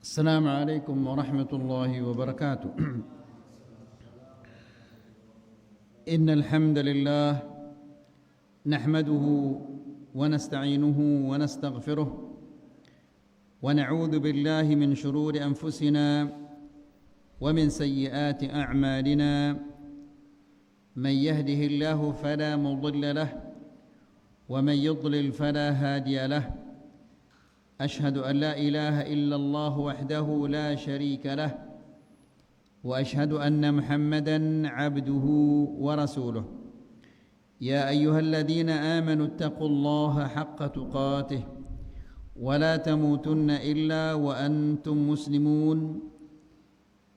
السلام عليكم ورحمة الله وبركاته. إن الحمد لله نحمده ونستعينه ونستغفره ونعوذ بالله من شرور أنفسنا ومن سيئات أعمالنا. من يهده الله فلا مضل له ومن يضلل فلا هادي له. أشهد أن لا إله إلا الله وحده لا شريك له وأشهد أن محمدًا عبده ورسوله. يا أيها الذين آمنوا اتقوا الله حق تقاته ولا تموتن إلا وأنتم مسلمون.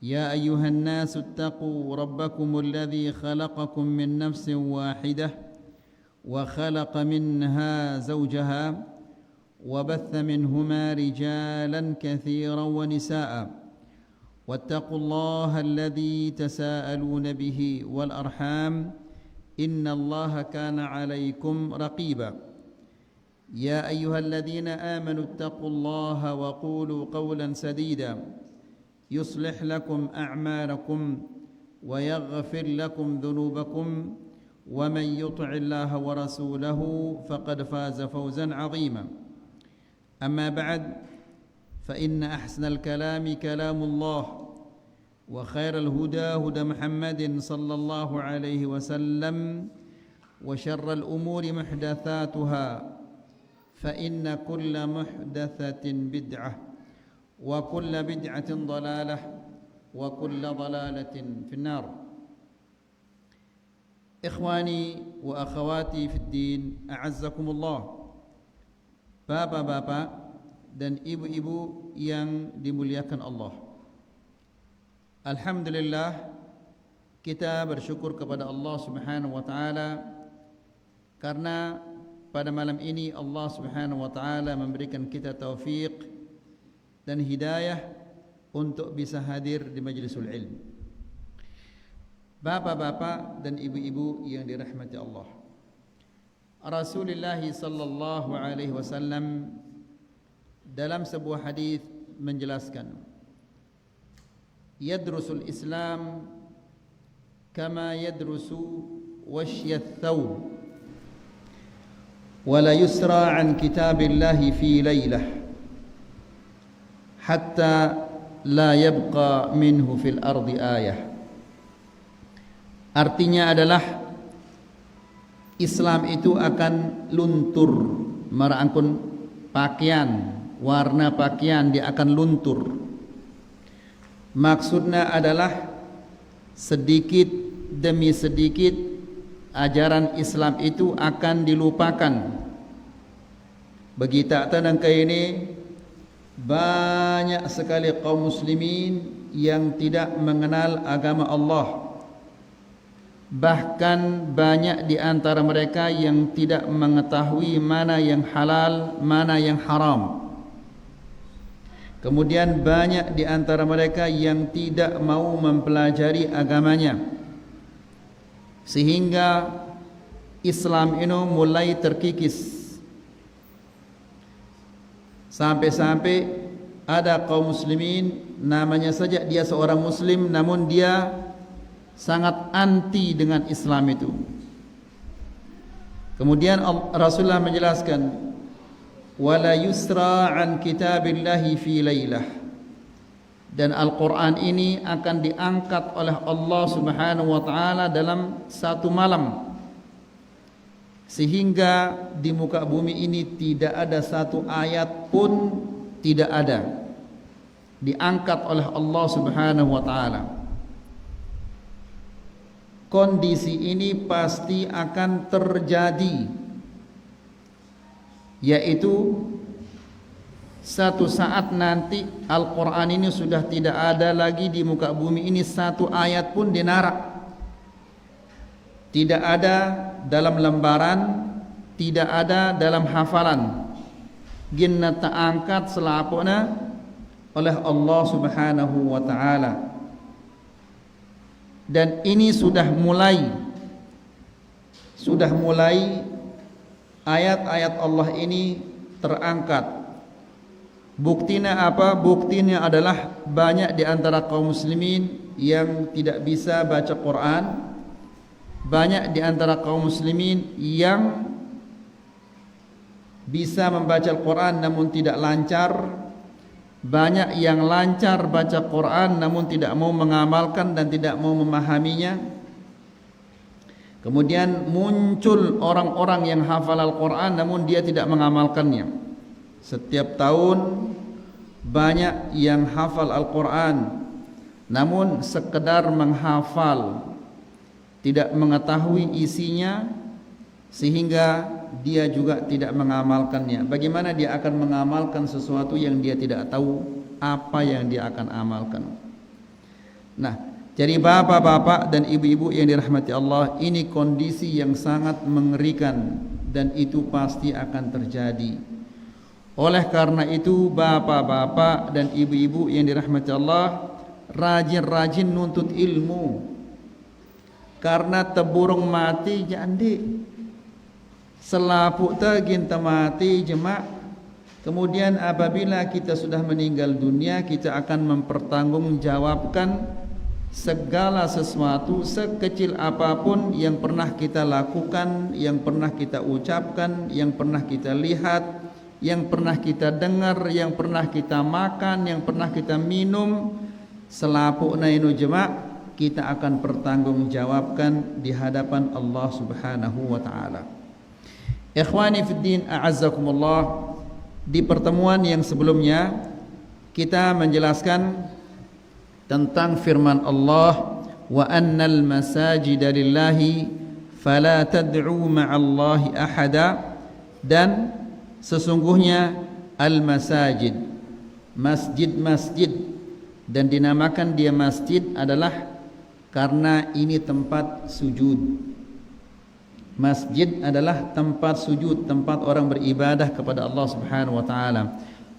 يا أيها الناس اتقوا ربكم الذي خلقكم من نفس واحدة وخلق منها زوجها وبث منهما رجالا كثيرا ونساء. واتقوا الله الذي تساءلون به والأرحام إن الله كان عليكم رقيبا. يا أيها الذين آمنوا اتقوا الله وقولوا قولا سديدا يصلح لكم أعمالكم ويغفر لكم ذنوبكم ومن يطع الله ورسوله فقد فاز فوزا عظيما. أما بعد فإن أحسن الكلام كلام الله وخير الهدى هدى محمد صلى الله عليه وسلم وشر الأمور محدثاتها فإن كل محدثة بدعة وكل بدعة ضلالة وكل ضلالة في النار. إخواني وأخواتي في الدين أعزكم الله. Bapak-bapak dan ibu-ibu yang dimuliakan Allah, alhamdulillah kita bersyukur kepada Allah Subhanahu wa taala karena pada malam ini Allah Subhanahu wa taala memberikan kita taufik dan hidayah untuk bisa hadir di majlisul ilm. Bapak-bapak dan ibu-ibu yang dirahmati Allah, Rasulullah sallallahu alaihi wasallam dalam sebuah hadis menjelaskan, yadrusul Islam kama yadrusu washyat thawb wa la yusra an kitabillahi fi lailah hatta la yabqa minhu fil ardi ayah. Artinya adalah Islam itu akan luntur, merangkul pakaian, warna pakaian dia akan luntur. Maksudnya adalah sedikit demi sedikit ajaran Islam itu akan dilupakan. Begitu dan kayak ini banyak sekali kaum muslimin yang tidak mengenal agama Allah. Bahkan banyak di antara mereka yang tidak mengetahui mana yang halal, mana yang haram. Kemudian banyak di antara mereka yang tidak mau mempelajari agamanya, sehingga Islam ini mulai terkikis. Sampai-sampai ada kaum muslimin, namanya saja dia seorang muslim, namun dia sangat anti dengan Islam itu. Kemudian Rasulullah menjelaskan, wala yusra an kitabillahi fi lailah, dan Al-Quran ini akan diangkat oleh Allah Subhanahu wa ta'ala dalam satu malam, sehingga di muka bumi ini tidak ada satu ayat pun tidak ada, diangkat oleh Allah Subhanahu wa ta'ala. Kondisi ini pasti akan terjadi, yaitu satu saat nanti Al-Quran ini sudah tidak ada lagi di muka bumi ini, satu ayat pun dinarak, tidak ada dalam lembaran, tidak ada dalam hafalan, ginna ta'angkat selapuna oleh Allah Subhanahu wa ta'ala. Dan ini sudah mulai ayat-ayat Allah ini terangkat Buktinya apa? Buktinya adalah banyak di antara kaum muslimin yang tidak bisa baca Quran. Banyak di antara kaum muslimin yang bisa membaca Al-Quran namun tidak lancar. Banyak yang lancar baca Quran namun tidak mau mengamalkan dan tidak mau memahaminya. Kemudian muncul orang-orang yang hafal Al-Quran namun dia tidak mengamalkannya. Setiap tahun banyak yang hafal Al-Quran namun sekedar menghafal, tidak mengetahui isinya, sehingga dia juga tidak mengamalkannya. Bagaimana dia akan mengamalkan sesuatu yang dia tidak tahu apa yang dia akan amalkan? Nah, jadi bapak-bapak dan ibu-ibu yang dirahmati Allah, ini kondisi yang sangat mengerikan dan itu pasti akan terjadi. Oleh karena itu bapak-bapak dan ibu-ibu yang dirahmati Allah, rajin-rajin nuntut ilmu. Karena teburung mati jandi, selaput ginta mati jemaah. Kemudian apabila kita sudah meninggal dunia, kita akan mempertanggungjawabkan segala sesuatu sekecil apapun yang pernah kita lakukan, yang pernah kita ucapkan, yang pernah kita lihat, yang pernah kita dengar, yang pernah kita makan, yang pernah kita minum. Selapukna inu jemaah, kita akan pertanggungjawabkan di hadapan Allah Subhanahu wa taala. Ikhwani fid din, a'azzakumullah. Di pertemuan yang sebelumnya kita menjelaskan tentang firman Allah, wa annal masajida lillahi fala tad'u ma'allahi ahada, dan sesungguhnya al-masajid, masjid-masjid, dan dinamakan dia masjid adalah karena ini tempat sujud. Masjid adalah tempat sujud, tempat orang beribadah kepada Allah Subhanahu wa taala.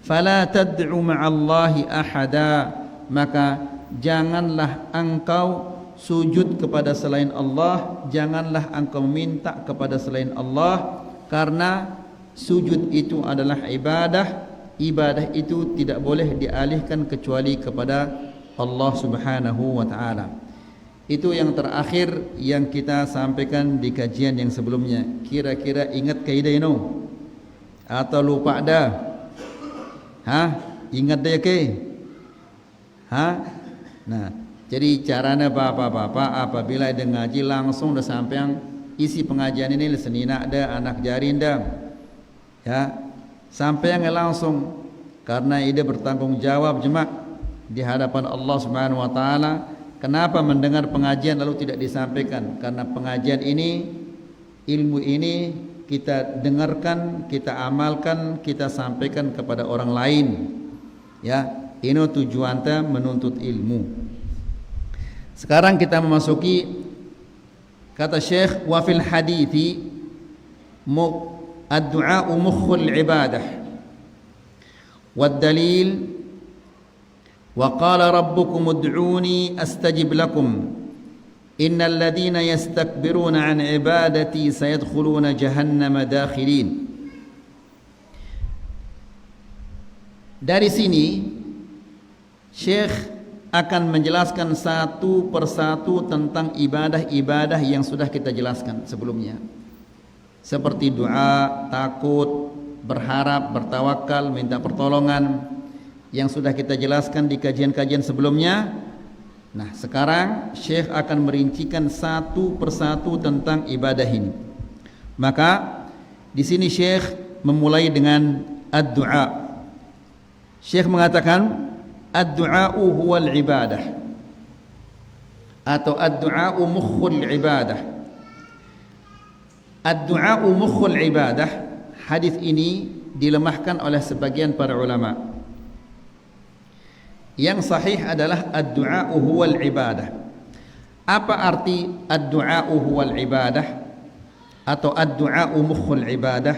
Fala tad'u ma'allahi ahada, maka janganlah engkau sujud kepada selain Allah, janganlah engkau minta kepada selain Allah, karena sujud itu adalah ibadah. Ibadah itu tidak boleh dialihkan kecuali kepada Allah Subhanahu wa taala. Itu yang terakhir yang kita sampaikan di kajian yang sebelumnya. Kira-kira ingat kaidah ini atau lupa dah? Ingat dah ke? Nah, jadi caranya bapak-bapak apabila ada ngaji langsung dah sampai yang isi pengajian ini senina dah, anak jarin dah. Ya, sampai yang langsung, karena ide bertanggung jawab jemaah di hadapan Allah Subhanahu wa taala. Kenapa mendengar pengajian lalu tidak disampaikan? Karena pengajian ini, ilmu ini kita dengarkan, kita amalkan, kita sampaikan kepada orang lain. Ya, ini tujuannya menuntut ilmu. Sekarang kita memasuki kata Syekh, wa fil hadithi ad-du'a mukhul ibadah. Wad dalil, wa qala rabbukum ud'uni astajib lakum innal ladhina yastakbiruna an ibadati sayadkhuluna jahannama dakhilin. Dari sini Syekh akan menjelaskan satu persatu tentang ibadah-ibadah yang sudah kita jelaskan sebelumnya, seperti doa, takut, berharap, bertawakal, minta pertolongan, yang sudah kita jelaskan di kajian-kajian sebelumnya. Nah, sekarang Syekh akan merincikan satu persatu tentang ibadah ini. Maka di sini Syekh memulai dengan ad-du'a. Syekh mengatakan ad-du'a'u huwal ibadah, atau ad-du'a'u mukhul ibadah. Ad-du'a'u mukhul ibadah. Hadis ini dilemahkan oleh sebagian para ulama. Yang sahih adalah ad-du'a'u huwal ibadah. Apa arti ad-du'a'u huwal ibadah atau ad-du'a'u mukhul ibadah?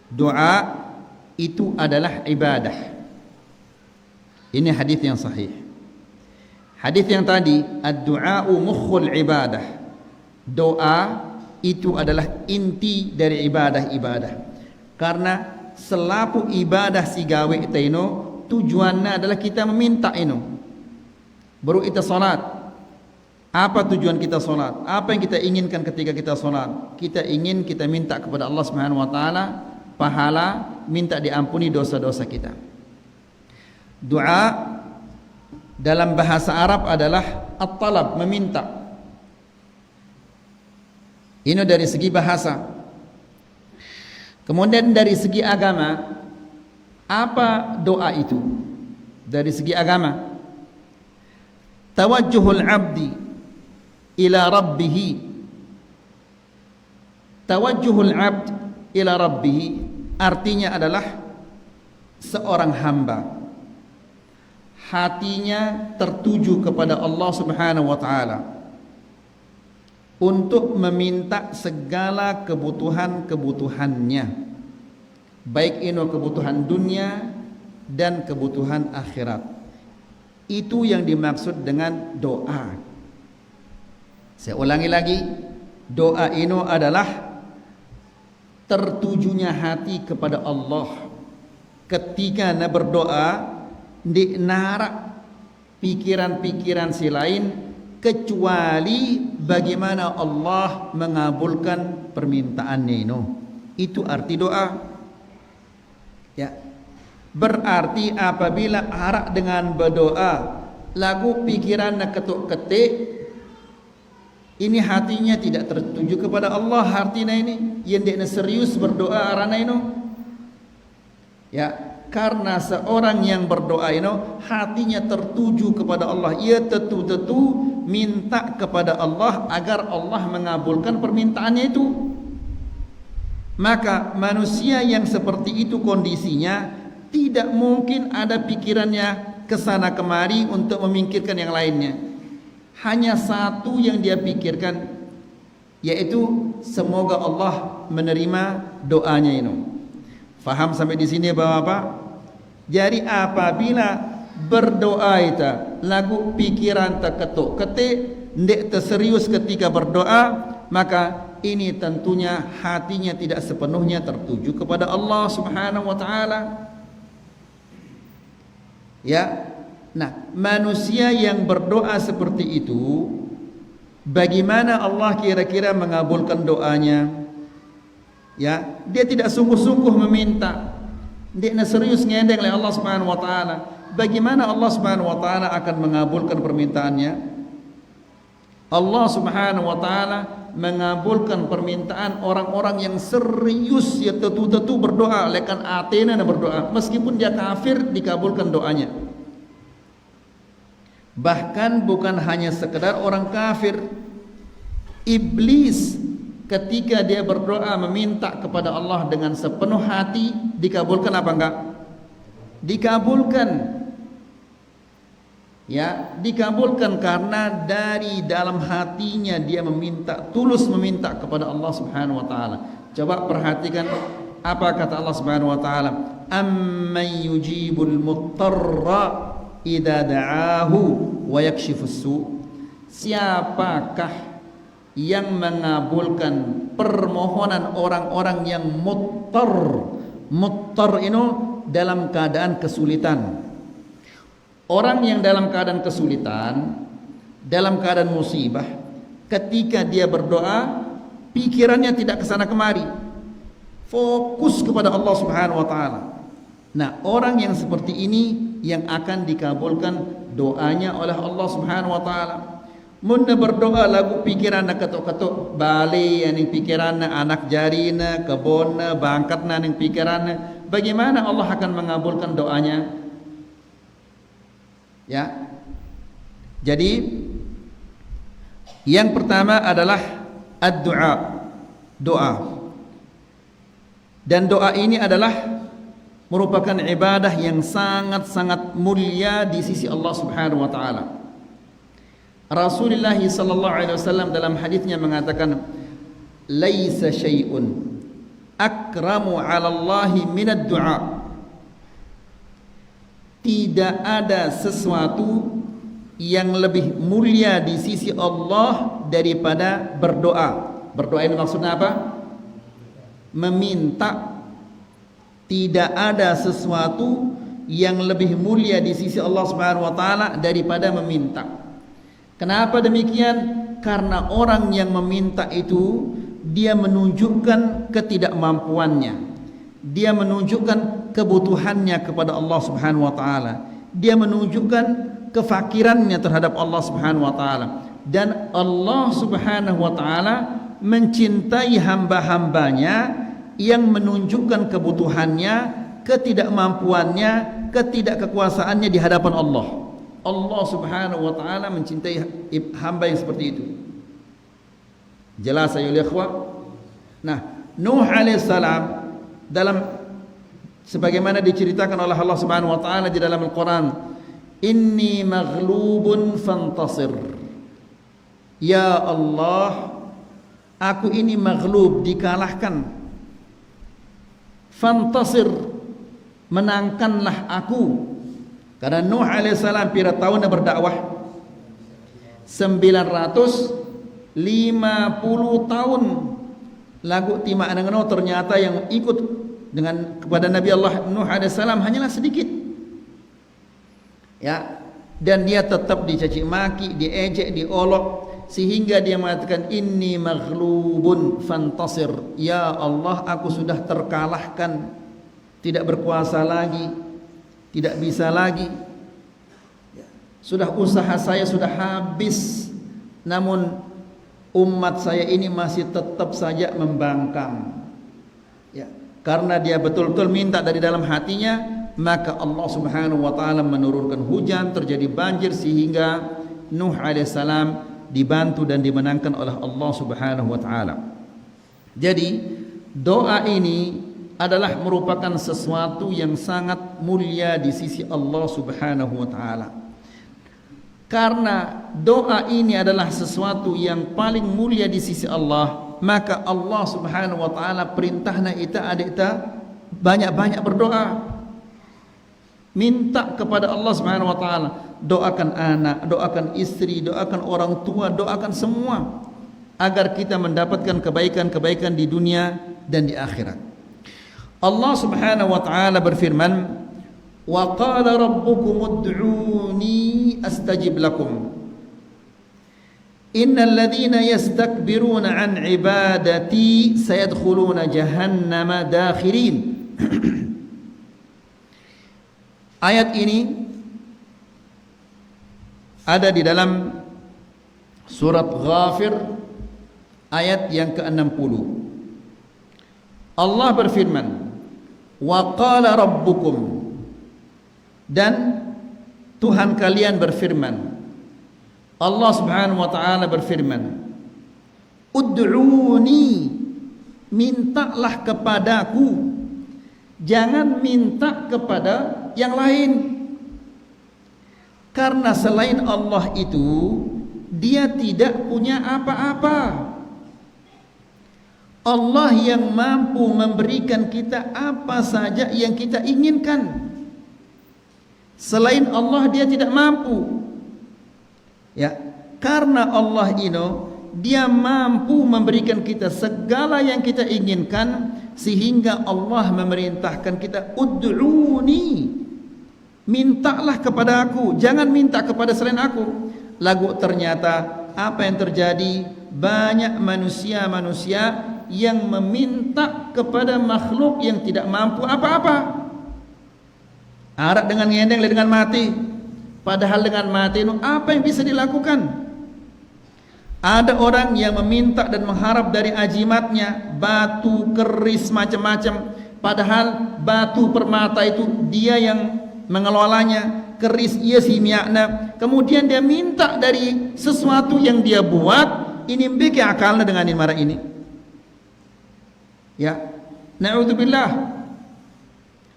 Doa itu adalah ibadah. Ini hadis yang sahih. Hadis yang tadi, ad-du'a'u mukhul ibadah, doa itu adalah inti dari ibadah-ibadah. Karena selapu ibadah si gawe ita ino tujuannya adalah kita meminta ino. Baru kita salat. Apa tujuan kita salat? Apa yang kita inginkan ketika kita salat? Kita ingin kita minta kepada Allah Subhanahu wa taala pahala, minta diampuni dosa-dosa kita. Doa dalam bahasa Arab adalah at-talab, meminta. Ini dari segi bahasa. Kemudian dari segi agama, apa doa itu? Dari segi agama, tawajjuhul abdi ila rabbih. Tawajjuhul abd ila rabbih artinya adalah seorang hamba hatinya tertuju kepada Allah Subhanahu wa taala untuk meminta segala kebutuhan-kebutuhannya, baik itu kebutuhan dunia dan kebutuhan akhirat. Itu yang dimaksud dengan doa. Saya ulangi lagi, doa ini adalah tertujunya hati kepada Allah. Ketika na berdoa, di narak pikiran-pikiran si lain kecuali bagaimana Allah mengabulkan permintaannya ini. Itu arti doa. Ya. Berarti apabila arak dengan berdoa, lagu pikiran nak ketuk-ketik, ini hatinya tidak tertuju kepada Allah, artinya ini yang dia serius berdoa arana ini. Ya, karena seorang yang berdoa ini hatinya tertuju kepada Allah, ia tetu-tetu minta kepada Allah agar Allah mengabulkan permintaannya itu. Maka manusia yang seperti itu kondisinya tidak mungkin ada pikirannya kesana kemari untuk memikirkan yang lainnya. Hanya satu yang dia pikirkan, yaitu semoga Allah menerima doanya ini. Faham sampai di sini Bapak-bapak? Jadi apabila berdoa itu lagu pikiran tak ketuk-ketik, ndak terserius ketika berdoa, maka ini tentunya hatinya tidak sepenuhnya tertuju kepada Allah Subhanahu wa taala. Ya. Nah, manusia yang berdoa seperti itu, bagaimana Allah kira-kira mengabulkan doanya? Ya, dia tidak sungguh-sungguh meminta, dia serius ngendeng oleh Allah Subhanahu wa taala. Bagaimana Allah Subhanahu wa taala akan mengabulkan permintaannya? Allah Subhanahu wa taala mengabulkan permintaan orang-orang yang serius, ya tetu-tetu berdoa, lekan atena berdoa, meskipun dia kafir dikabulkan doanya. Bahkan bukan hanya sekedar orang kafir, iblis ketika dia berdoa meminta kepada Allah dengan sepenuh hati, dikabulkan apa enggak? Dikabulkan. Ya, dikabulkan karena dari dalam hatinya dia meminta, tulus meminta kepada Allah Subhanahu wa taala. Coba perhatikan apa kata Allah Subhanahu wa taala, amman yujibul muttarra idza da'ahu wa yakshifus su. Siapakah yang mengabulkan permohonan orang-orang yang muttar? Muttar itu dalam keadaan kesulitan. Orang yang dalam keadaan kesulitan, dalam keadaan musibah, ketika dia berdoa, pikirannya tidak kesana kemari, fokus kepada Allah Subhanahu wa taala. Nah, orang yang seperti ini yang akan dikabulkan doanya oleh Allah Subhanahu wa taala. Mun berdoa lagu pikiran nak ketuk-ketuk balik yang pikiran anak jarina, kebon, bangkat yang pikiran, bagaimana Allah akan mengabulkan doanya? Ya. Jadi yang pertama adalah ad-du'a, doa. Dan doa ini adalah merupakan ibadah yang sangat-sangat mulia di sisi Allah Subhanahu wa taala. Rasulullah sallallahu alaihi wasallam dalam hadisnya mengatakan, "Laisa syai'un akramu 'ala Allah min ad-du'a." Tidak ada sesuatu yang lebih mulia di sisi Allah daripada berdoa. Berdoa ini maksudnya apa? Meminta Tidak ada sesuatu yang lebih mulia di sisi Allah Subhanahu wa taala daripada meminta. Kenapa demikian? Karena orang yang meminta itu dia menunjukkan ketidakmampuannya. Dia menunjukkan kebutuhannya kepada Allah Subhanahu wa taala. Dia menunjukkan kefakirannya terhadap Allah Subhanahu wa taala. Dan Allah Subhanahu wa taala mencintai hamba-hambanya yang menunjukkan kebutuhannya, ketidakmampuannya, ketidakkekuasaannya di hadapan Allah. Allah Subhanahu wa taala mencintai hamba yang seperti itu. Jelas ya ikhwah? Nah, Nuh alaihissalam dalam sebagaimana diceritakan oleh Allah Subhanahu wa taala di dalam Al-Qur'an, "Inni maghlubun fantasir." Ya Allah, aku ini maghlub, dikalahkan. Fantasir, menangkanlah aku. Karena Nuh alaihissalam pira tahun berdakwah 950 tahun lagu timak dengan ternyata yang ikut dengan kepada Nabi Allah Nuh alaihissalam hanyalah sedikit. Ya, dan dia tetap dicaci maki, diejek, diolok, sehingga dia mengatakan inni maghlubun fantasir. Ya Allah, aku sudah terkalahkan, tidak berkuasa lagi, tidak bisa lagi. Sudah usaha saya sudah habis, namun umat saya ini masih tetap saja membangkang. Ya, karena dia betul-betul minta dari dalam hatinya, maka Allah Subhanahu wa taala menurunkan hujan, terjadi banjir sehingga Nuh alaihissalam dibantu dan dimenangkan oleh Allah Subhanahu wa taala. Jadi doa ini adalah merupakan sesuatu yang sangat mulia di sisi Allah Subhanahu wa taala. Karena doa ini adalah sesuatu yang paling mulia di sisi Allah, maka Allah Subhanahu wa taala perintahna kita banyak-banyak berdoa. Minta kepada Allah Subhanahu wa taala, doakan anak, doakan istri, doakan orang tua, doakan semua agar kita mendapatkan kebaikan-kebaikan di dunia dan di akhirat. Allah Subhanahu wa taala berfirman, "Wa qala rabbukum ud'uni astajib lakum. Innal ladzina yastakbiruna 'an 'ibadati sayadkhuluna jahannama dakhirin." Ayat ini ada di dalam surat Ghafir ayat yang ke-60. Allah berfirman, "Wa qala rabbukum," dan Tuhan kalian berfirman. Allah Subhanahu wa taala berfirman, "Ud'uni," mintalah kepadaku. Jangan minta kepada yang lain. Karena selain Allah itu dia tidak punya apa-apa. Allah yang mampu memberikan kita apa saja yang kita inginkan. Selain Allah dia tidak mampu. Ya, karena Allah ini dia mampu memberikan kita segala yang kita inginkan, sehingga Allah memerintahkan kita ud'uni, mintalah kepada aku, jangan minta kepada selain aku. Lagu ternyata apa yang terjadi, banyak manusia-manusia yang meminta kepada makhluk yang tidak mampu apa-apa. Harap dengan ngendeng dengan mati, padahal dengan mati itu apa yang bisa dilakukan? Ada orang yang meminta dan mengharap dari ajimatnya batu, keris, macam-macam, padahal batu permata itu dia yang mengelolanya, keris ia simiakna. Kemudian dia minta dari sesuatu yang dia buat, ini bikin akalnya dengan marah ini. Ya, na'udzubillah.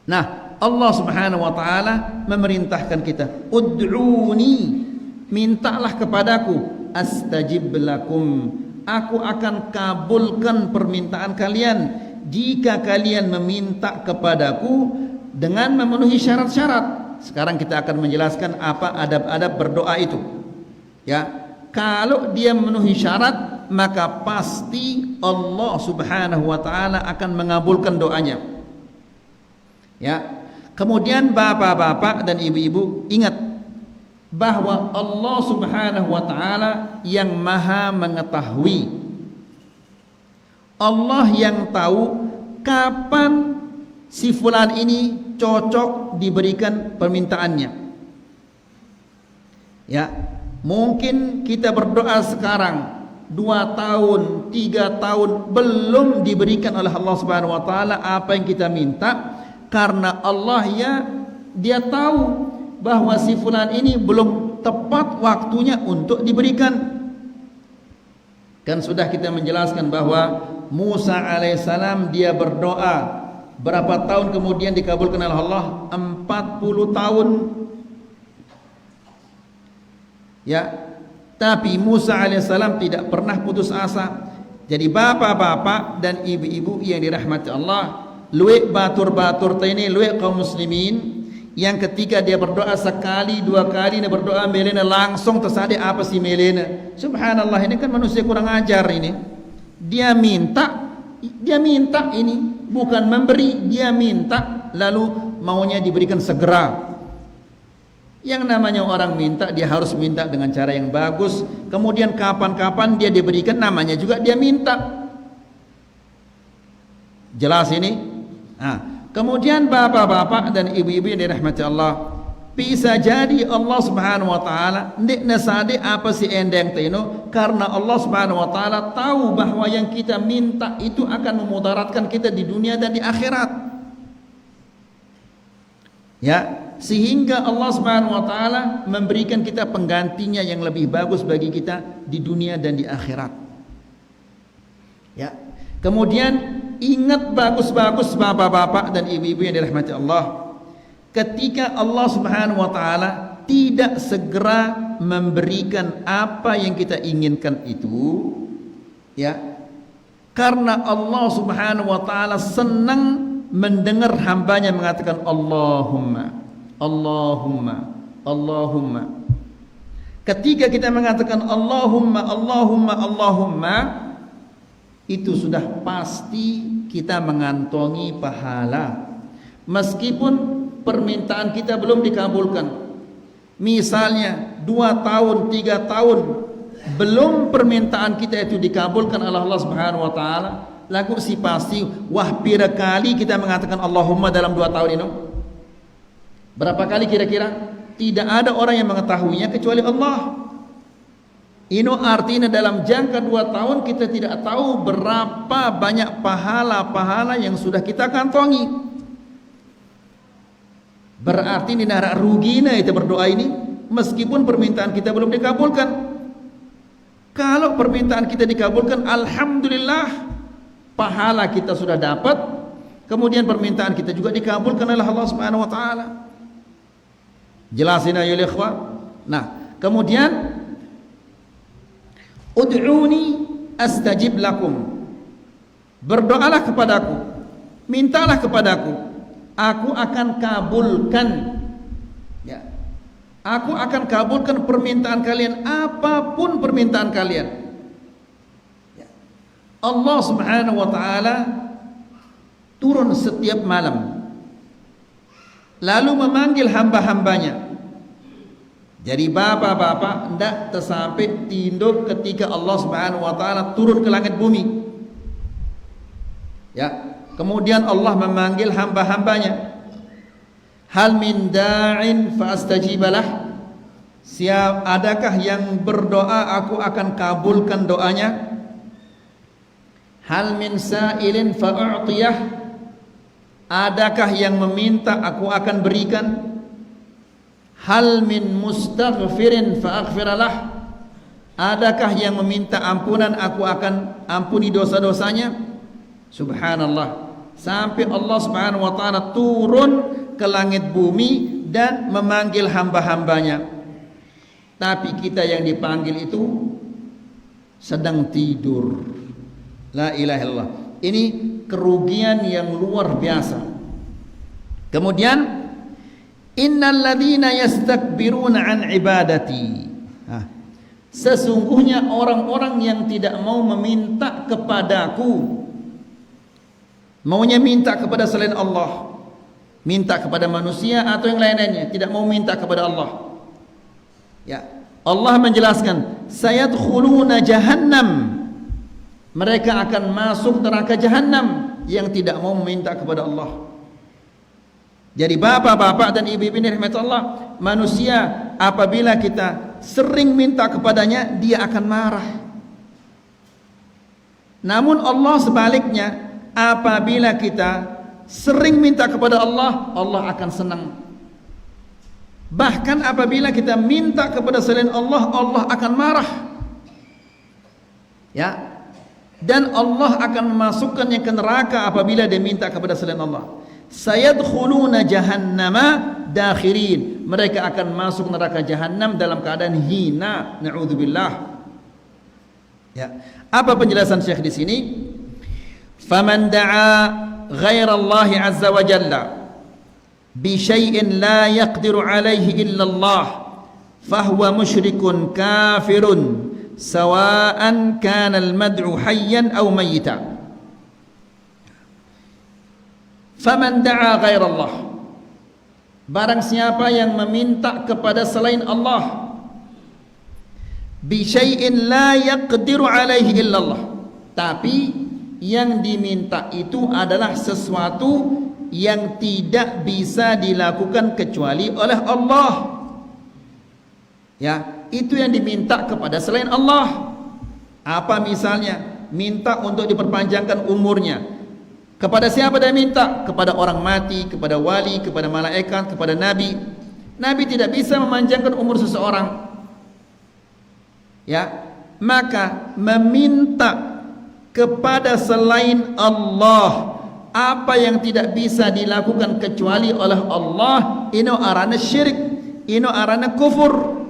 Nah, Allah Subhanahu wa taala memerintahkan kita, ud'uni, mintalah kepadaku, astajib lakum, aku akan kabulkan permintaan kalian jika kalian meminta kepadaku dengan memenuhi syarat-syarat. Sekarang kita akan menjelaskan apa adab-adab berdoa itu. Ya, kalau dia memenuhi syarat, maka pasti Allah Subhanahu wa taala akan mengabulkan doanya. Ya. Kemudian bapak-bapak dan ibu-ibu ingat bahwa Allah Subhanahu wa taala yang Maha mengetahui. Allah yang tahu kapan si fulan ini cocok diberikan permintaannya. Ya, mungkin kita berdoa sekarang 2 tahun, 3 tahun belum diberikan oleh Allah Subhanahu wa taala apa yang kita minta, karena Allah ya dia tahu bahwa si fulan ini belum tepat waktunya untuk diberikan. Kan sudah kita menjelaskan bahwa Musa alaihissalam dia berdoa, berapa tahun kemudian dikabulkan oleh Allah? 40 tahun. Ya, tapi Musa alaihissalam tidak pernah putus asa. Jadi bapak-bapak dan ibu-ibu yang dirahmati Allah, luwek batur-batur ini, luwek kaum muslimin yang ketika dia berdoa sekali 2 kali dia berdoa melena langsung tersadar apa sih melena. Subhanallah, ini kan manusia kurang ajar ini. Dia minta ini, bukan memberi, dia minta lalu maunya diberikan segera. Yang namanya orang minta dia harus minta dengan cara yang bagus. Kemudian kapan-kapan dia diberikan namanya juga dia minta. Jelas ini? Nah, kemudian bapak-bapak dan ibu-ibu yang dirahmati Allah, bisa jadi Allah Subhanahu wa taala ndik nasade apa si endeng teno, karena Allah Subhanahu wa taala tahu bahwa yang kita minta itu akan memudaratkan kita di dunia dan di akhirat. Ya, sehingga Allah Subhanahu wa taala memberikan kita penggantinya yang lebih bagus bagi kita di dunia dan di akhirat. Ya. Kemudian ingat bagus-bagus bapak-bapak dan ibu-ibu yang dirahmati Allah, ketika Allah Subhanahu wa taala tidak segera memberikan apa yang kita inginkan itu, ya, karena Allah Subhanahu wa taala senang mendengar hambanya mengatakan Allahumma, Allahumma, Allahumma. Ketika kita mengatakan Allahumma, Allahumma, Allahumma, itu sudah pasti kita mengantongi pahala, meskipun permintaan kita belum dikabulkan. Misalnya 2 tahun, 3 tahun belum permintaan kita itu dikabulkan oleh Allah Subhanahu wa taala, lagu si pasti wah pira kali kita mengatakan Allahumma dalam 2 tahun ini? Berapa kali kira-kira? Tidak ada orang yang mengetahuinya kecuali Allah. Ini artinya dalam jangka 2 tahun kita tidak tahu berapa banyak pahala-pahala yang sudah kita kantongi. Berarti ini nara rugina itu berdoa ini, meskipun permintaan kita belum dikabulkan. Kalau permintaan kita dikabulkan, alhamdulillah, pahala kita sudah dapat. Kemudian permintaan kita juga dikabulkan oleh Allah Subhanahu wa taala. Jelasin ayo ikhwah. Nah, kemudian ud'uni astajib lakum. Berdoalah kepadaku, mintalah kepadaku, aku akan kabulkan. Ya. Aku akan kabulkan permintaan kalian, apapun permintaan kalian. Ya. Allah Subhanahu wa taala turun setiap malam, lalu memanggil hamba-hambanya. Jadi bapak-bapak hendak tersampai tinduk ketika Allah Subhanahu wa taala turun ke langit bumi. Ya, kemudian Allah memanggil hamba-hambanya. Hal min da'in fa astajibalah. Adakah yang berdoa aku akan kabulkan doanya? Hal min sa'ilin fa u'tiyah. Adakah yang meminta aku akan berikan? Hal min mustaghfirin fa aghfiralah. Adakah yang meminta ampunan aku akan ampuni dosa-dosanya? Subhanallah, sampai Allah Subhanahu wa taala turun ke langit bumi dan memanggil hamba-hambanya. Tapi kita yang dipanggil itu sedang tidur. La ilaha illallah. Ini kerugian yang luar biasa. Kemudian innal ladzina yastakbiruna an ibadati. Sesungguhnya orang-orang yang tidak mau meminta kepadaku, maunya minta kepada selain Allah. minta kepada manusia atau yang lain-lainnya, tidak mau minta kepada Allah. Ya, Allah menjelaskan, sayadkhuluna jahannam, mereka akan masuk neraka jahannam yang tidak mau meminta kepada Allah. Jadi bapak-bapak dan ibu-ibu ini rahmat Allah, manusia apabila kita sering minta kepadanya, dia akan marah. Namun Allah sebaliknya, apabila kita sering minta kepada Allah, Allah akan senang. Bahkan apabila kita minta kepada selain Allah, Allah akan marah. Ya. Dan Allah akan memasukkannya ke neraka apabila dia minta kepada selain Allah. Sayadkhuluna jahannama dakhirin, mereka akan masuk neraka jahannam dalam keadaan hina, na'udzubillah. Ya. Apa penjelasan Syekh di sini? Faman da'a ghaira Allah azza wa jalla bi syai'in la yaqdiru alaihi illa Allah fahuwa musyrikun kafirun sawa'an kana al-mad'u hayyan aw mayyita. Faman da'a ghaira Allah, barang siapa yang meminta kepada selain Allah, bi syai'in la yaqdiru alaihi illa Allah, tapi yang diminta itu adalah sesuatu yang tidak bisa dilakukan kecuali oleh Allah. Ya, itu yang diminta kepada selain Allah. Apa misalnya? Minta untuk diperpanjangkan umurnya. Kepada siapa dia minta? Kepada orang mati, kepada wali, kepada malaikat, kepada nabi. Nabi tidak bisa memanjangkan umur seseorang. Ya, maka meminta kepada selain Allah apa yang tidak bisa dilakukan kecuali oleh Allah, ini arana syirik, ini arana kufur.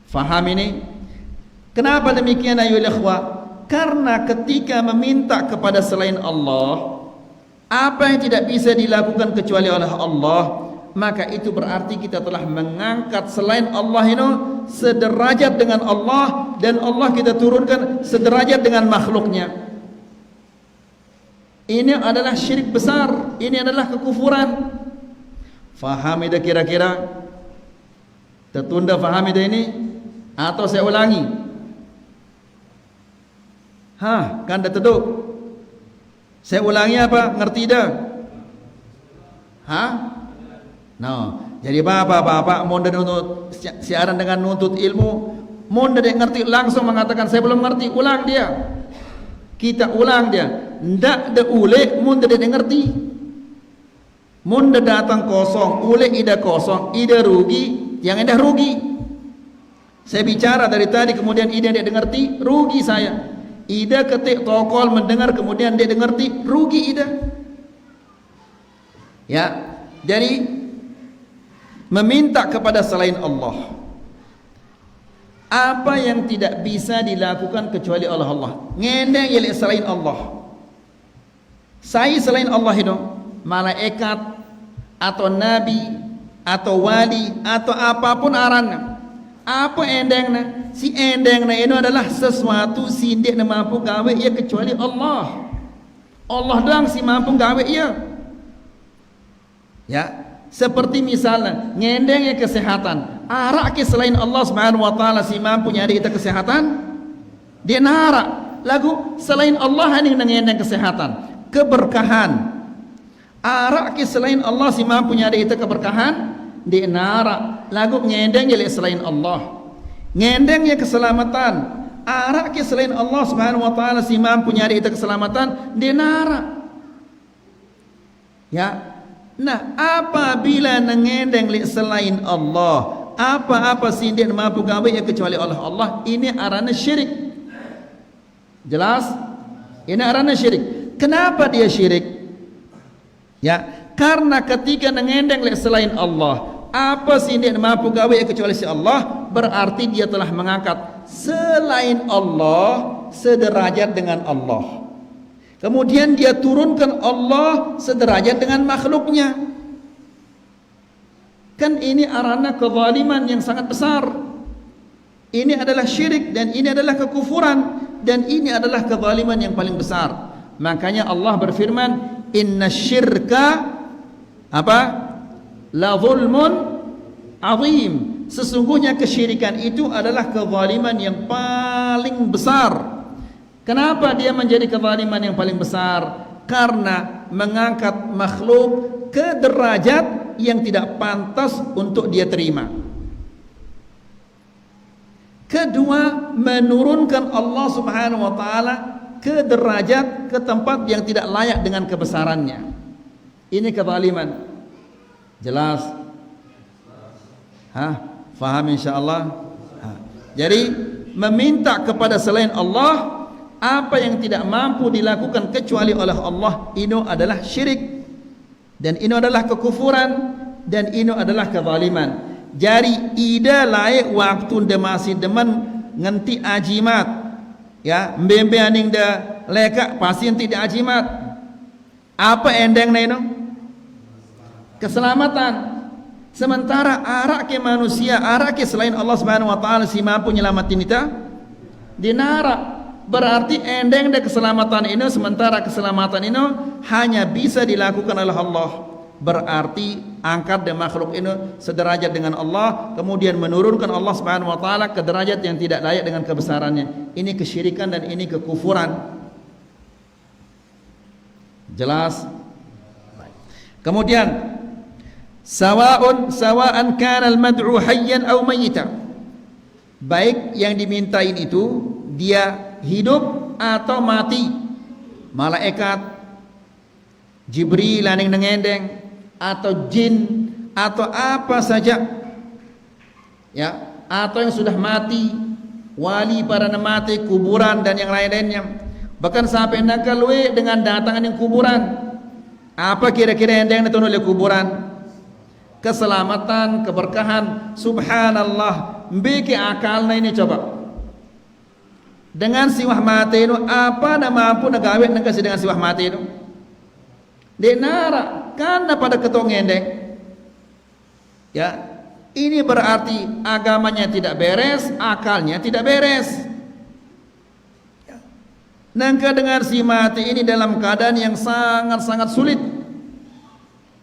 Faham ini? Kenapa demikian ayuhal ikhwah? Karena ketika meminta kepada selain Allah apa yang tidak bisa dilakukan kecuali oleh Allah, maka itu berarti kita telah mengangkat selain Allah itu sederajat dengan Allah, dan Allah kita turunkan sederajat dengan makhluknya. Ini adalah syirik besar, ini adalah kekufuran. Faham itu kira-kira? Tertunda faham itu ini? Atau saya ulangi? Kan dah teduk. Saya ulangi apa? Ngerti dah? No. Jadi bapak-bapak mau nuntut siaran dengan nuntut ilmu, mau dia ngerti langsung mengatakan saya belum ngerti, ulang dia. Kita ulang dia. Ndak de ule, mun dia ngerti. Mun datang kosong, ule ida kosong, ida rugi, yang ida rugi. Saya bicara dari tadi kemudian ida dia ngerti, rugi saya. Ida ketik tokol mendengar kemudian dia ngerti, rugi ida. Ya, jadi meminta kepada selain Allah apa yang tidak bisa dilakukan kecuali oleh Allah. Ngendeng yang selain Allah. Saya selain Allah itu malaikat atau nabi atau wali atau apapun arannya. Apa endengna? Si endengna itu adalah sesuatu si dia mampu gawe ia kecuali Allah. Allah doang si mampu gawe ia. Ya, seperti misalnya ngendengnya kesehatan. Arak ke selain Allah Subhanahu wa taala si mampu nyari kita kesehatan. Dia narak. Lagu selain Allah ini ngendeng kesehatan, keberkahan. Arak ke selain Allah si mampu nyari kita keberkahan. Dia narak. Lagu ngendeng je selain Allah. Ngendengnya keselamatan. Arak ke selain Allah Subhanahu wa taala si mampu nyari kita keselamatan. Dia narak. Ya. Nah, apabila ngendeng selain Allah, apa-apa sindir mampu gawe ya kecuali oleh Allah, ini arana syirik. Jelas? Ini arana syirik. Kenapa dia syirik? Ya, karena ketika ngendeng selain Allah, apa sindir mampu gawe ya kecuali si Allah, berarti dia telah mengangkat selain Allah sederajat dengan Allah. Kemudian dia turunkan Allah sederajat dengan makhluknya. Kan ini arana kezaliman yang sangat besar. Ini adalah syirik dan ini adalah kekufuran dan ini adalah kezaliman yang paling besar. Makanya Allah berfirman, inna syirka apa? La zulmun azim. Sesungguhnya kesyirikan itu adalah kezaliman yang paling besar. Kenapa dia menjadi kezaliman yang paling besar? Karena mengangkat makhluk ke derajat yang tidak pantas untuk dia terima. Kedua, menurunkan Allah Subhanahu wa taala ke derajat, ke tempat yang tidak layak dengan kebesarannya. Ini kezaliman. Jelas? Faham insyaallah? Jadi meminta kepada selain Allah apa yang tidak mampu dilakukan kecuali oleh Allah, ini adalah syirik, dan ini adalah kekufuran, dan ini adalah kezaliman. Jadi ida layak waktu de masih demen ngenti ajimat, ya mbembe aning de lekak pasti enti de ajimat. Apa endeng neno? Keselamatan. Sementara arak ke manusia, arak ke selain Allah Subhanahu wa taala si mampu nyelamatin kita dinara. Berarti endeng de keselamatan ini, sementara keselamatan ini hanya bisa dilakukan oleh Allah. Berarti angkat de makhluk ini sederajat dengan Allah, kemudian menurunkan Allah Subhanahu wa taala ke derajat yang tidak layak dengan kebesarannya. Ini kesyirikan dan ini kekufuran. Jelas? Kemudian sawa'an kana al-mad'u hayyan aw mayyita. Baik yang dimintain itu dia hidup atau mati. Malaikat, Jibril yang nengendeng, atau jin, atau apa saja, ya, atau yang sudah mati, wali para mati, kuburan dan yang lain-lainnya. Bahkan sampai nakalwe dengan datangan yang kuburan. Apa kira-kira yang ditolong oleh kuburan? Keselamatan, keberkahan. Subhanallah, mbeki akalna ini coba. Dengan siwah mati itu apa nama mampu nagawin nagasi dengan siwah mati itu? Denara karena pada ketua ngendeng. Ya, ini berarti agamanya tidak beres, akalnya tidak beres. Ya. Nangka dengan si mati ini dalam keadaan yang sangat-sangat sulit.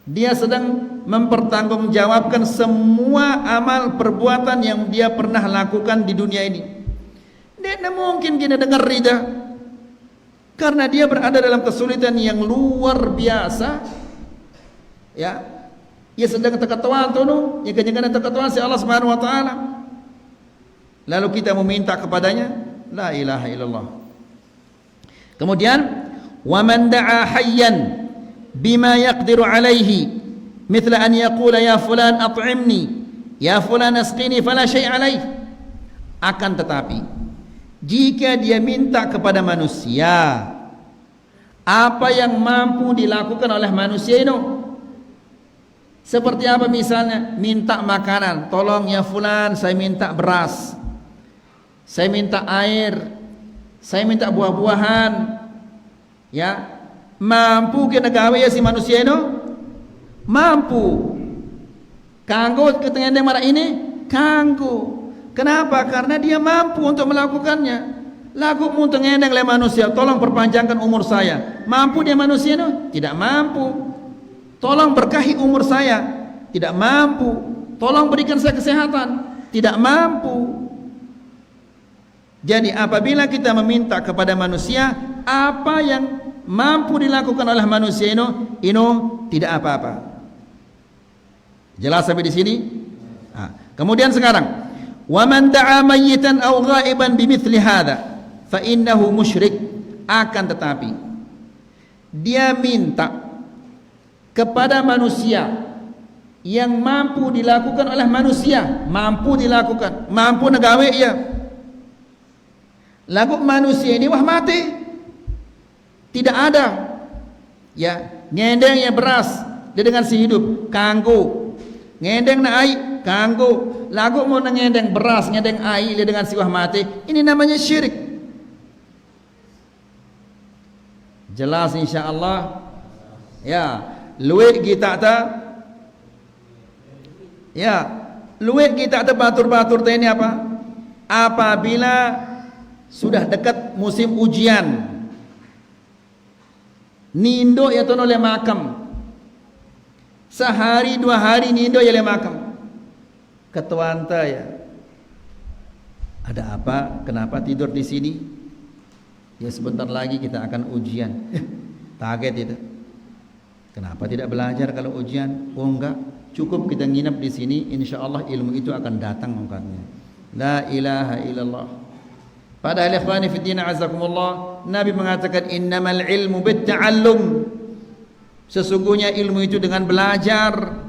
Dia sedang mempertanggungjawabkan semua amal perbuatan yang dia pernah lakukan di dunia ini. Tidak mungkin kita dengar rida, karena dia berada dalam kesulitan yang luar biasa. Ya, ia sedang terketuaan tu, ia kejengan terketuaan si Allah Subhanahu wa taala. Lalu kita meminta kepadanya, la ilaha illallah. Kemudian, wa man da'a hayyan bima yaqdiru alaihi, mithla an yaqula ya fulan at'imni, ya fulan asqini fala syai' alaih. Akan tetapi jika dia minta kepada manusia apa yang mampu dilakukan oleh manusia itu, seperti apa misalnya minta makanan, tolong ya fulan saya minta beras, saya minta air, saya minta buah-buahan, ya, mampu kita gawe ya si manusia itu? Mampu. Kanggo ketengah marah ini? Kanggo. Kenapa? Karena dia mampu untuk melakukannya. Lagu untuk ngendeng oleh manusia, tolong perpanjangkan umur saya. Mampu dia manusia itu? Tidak mampu. Tolong berkahi umur saya. Tidak mampu. Tolong berikan saya kesehatan. Tidak mampu. Jadi apabila kita meminta kepada manusia apa yang mampu dilakukan oleh manusia ini tidak apa-apa. Jelas sampai di sini? Kemudian sekarang, wa man da'a mayyitan aw ghaiban bimithli hadza fa innahu musyrik. Akan tetapi dia minta kepada manusia yang mampu dilakukan oleh manusia, mampu dilakukan, mampu negawe ia. Lagu manusia ini wah mati, tidak ada, ya, ngendeng ya beras dia dengan si hidup kanggo, ngendeng na ai kanggo, lagu mau ngendeng beras ngendeng ai dia dengan si wah mati, ini namanya syirik. Jelas insyaallah, ya. Luit kita ta, ya, luit kita ta batur-batur ta ini apa? Apabila sudah dekat musim ujian, nindo ya tono le makam. Sehari 2 hari nindo ya le makam. Ketuanta ya. Ada apa? Kenapa tidur di sini? Ya sebentar lagi kita akan ujian. Kaget itu. Kenapa tidak belajar kalau ujian? Oh enggak, cukup kita nginap di sini, insyaallah ilmu itu akan datang angkatnya. La ilaha illallah. Padahal ikhwani fi din azakumullah, Nabi mengatakan innamal ilmu bitta'allum. Sesungguhnya ilmu itu dengan belajar.